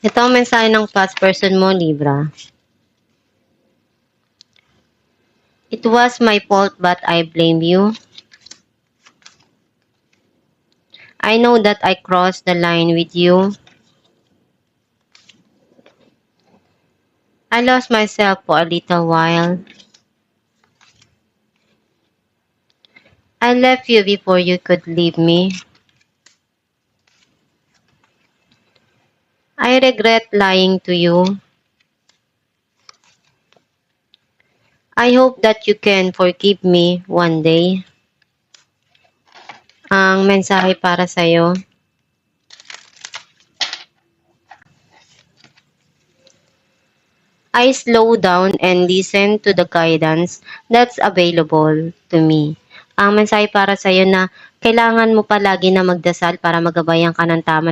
Ito ang mensahe ng past person mo, Libra. It was my fault but I blame you. I know that I crossed the line with you. I lost myself for a little while. I left you before you could leave me. I regret lying to you. I hope that you can forgive me one day. Ang mensahe para sa'yo. I slow down and listen to the guidance that's available to me. Ang mensahe para sa'yo na kailangan mo palagi na magdasal para magabayan ka ng tama ng